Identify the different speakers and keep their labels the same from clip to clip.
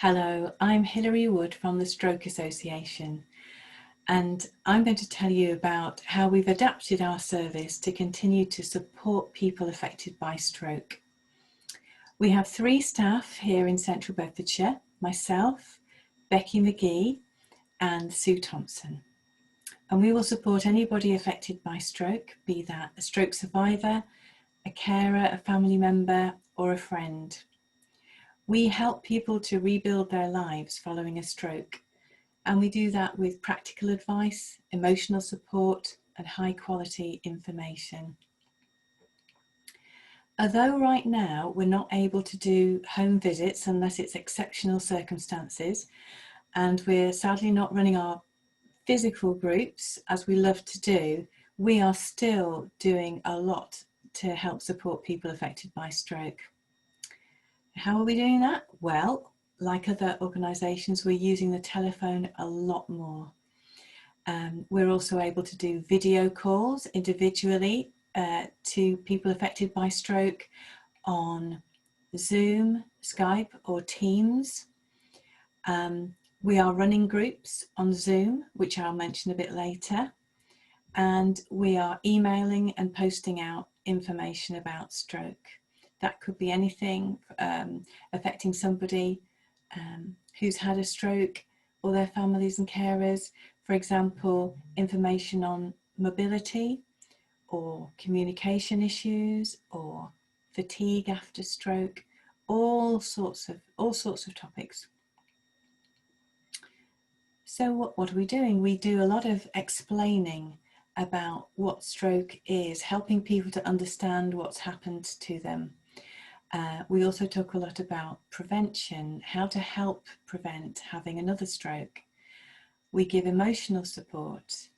Speaker 1: Hello, I'm Hilary Wood from the Stroke Association, and I'm going to tell you about how we've adapted our service to continue to support people affected by stroke. We have 3 staff here in Central Bedfordshire: myself, Becky McGee and Sue Thompson. And we will support anybody affected by stroke, be that a stroke survivor, a carer, a family member or a friend. We help people to rebuild their lives following a stroke, and we do that with practical advice, emotional support and high quality information. Although right now we're not able to do home visits unless it's exceptional circumstances, and we're sadly not running our physical groups as we love to do, we are still doing a lot to help support people affected by stroke. How are we doing that? Well, like other organisations, we're using the telephone a lot more. We're also able to do video calls individually to people affected by stroke on Zoom, Skype or Teams. We are running groups on Zoom, which I'll mention a bit later. And we are emailing and posting out information about stroke. That could be anything affecting somebody who's had a stroke or their families and carers. For example, information on mobility or communication issues or fatigue after stroke, all sorts of topics. So what are we doing? We do a lot of explaining about what stroke is, helping people to understand what's happened to them. We also talk a lot about prevention, how to help prevent having another stroke. We give emotional support.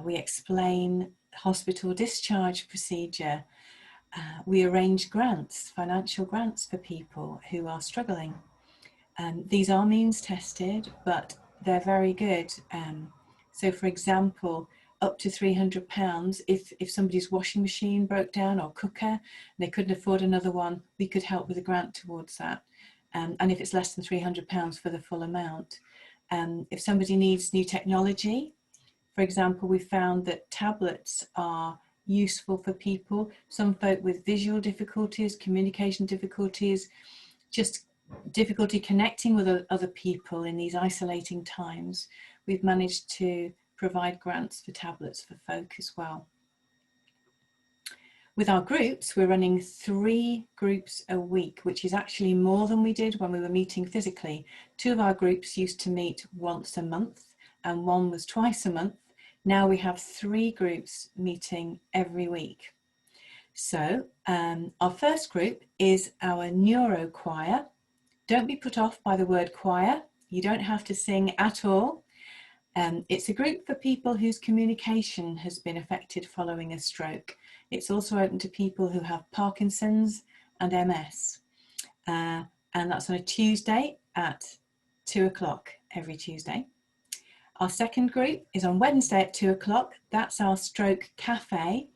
Speaker 1: We explain hospital discharge procedure. We arrange grants, financial grants for people who are struggling. These are means tested, but they're very good. So for example, up to £300 if somebody's washing machine broke down or cooker and they couldn't afford another one, we could help with a grant towards that. And if it's less than £300 for the full amount. If somebody needs new technology, for example, we found that tablets are useful for people, some folk with visual difficulties, communication difficulties, just difficulty connecting with other people in these isolating times. We've managed to provide grants for tablets for folk as well. With our groups, we're running 3 groups a week, which is actually more than we did when we were meeting physically. 2 of our groups used to meet once a month and 1 was twice a month. Now we have 3 groups meeting every week. So our first group is our neuro choir. Don't be put off by the word choir. You don't have to sing at all. It's a group for people whose communication has been affected following a stroke. It's also open to people who have Parkinson's and MS. And that's on a Tuesday at 2 o'clock every Tuesday. Our second group is on Wednesday at 2 o'clock. That's our stroke cafe.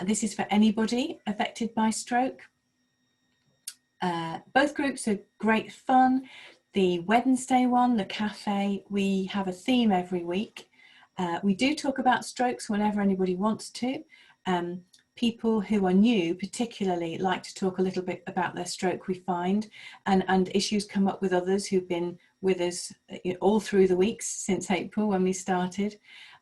Speaker 1: This is for anybody affected by stroke. Both groups are great fun. The Wednesday one, the cafe, we have a theme every week. We do talk about strokes whenever anybody wants to. People who are new particularly like to talk a little bit about their stroke, we find, and issues come up with others who've been with us all through the weeks since April when we started.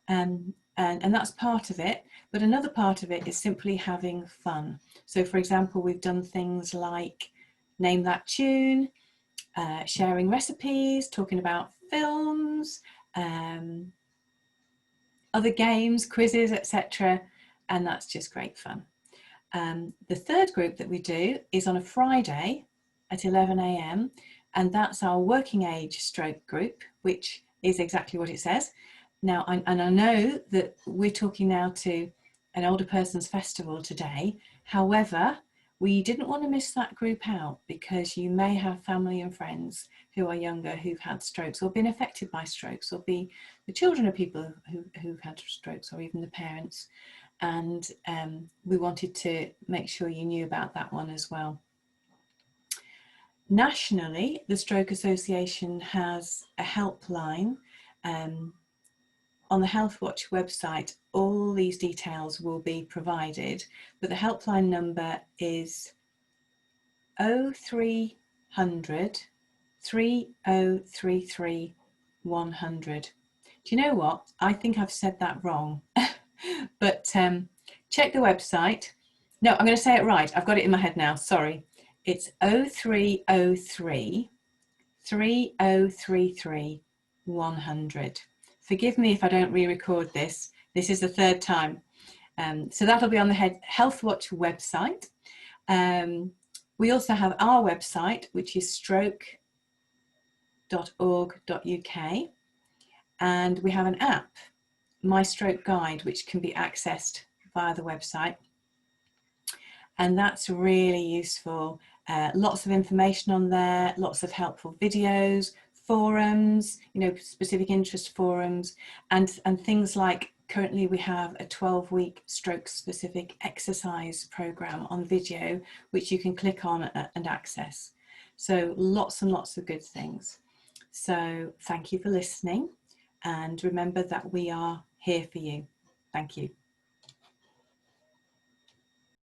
Speaker 1: And that's part of it. But another part of it is simply having fun. So for example, we've done things like Name That Tune, sharing recipes, talking about films, other games, quizzes, etc. And that's just great fun. The third group that we do is on a Friday at 11 a.m. and that's our working age stroke group, which is exactly what it says. Now, I know that we're talking now to an older person's festival today. However, we didn't want to miss that group out because you may have family and friends who are younger who've had strokes or been affected by strokes, or be the children of people who've had strokes, or even the parents. And we wanted to make sure you knew about that one as well. Nationally, the Stroke Association has a helpline. On the Healthwatch website, all these details will be provided, but the helpline number is 0300 3033 100. Do you know what? I think I've said that wrong, but check the website. No, I'm going to say it right. I've got it in my head now. Sorry. It's 0303 3033 100. Forgive me if I don't re-record this. This is the third time. So that'll be on the Healthwatch website. We also have our website, which is stroke.org.uk. And we have an app, My Stroke Guide, which can be accessed via the website. And that's really useful. Lots of information on there, lots of helpful videos, forums, specific interest forums, and things like currently we have a 12-week stroke specific exercise program on video, which you can click on and access. So lots and lots of good things. So thank you for listening, and remember that we are here for you. Thank you.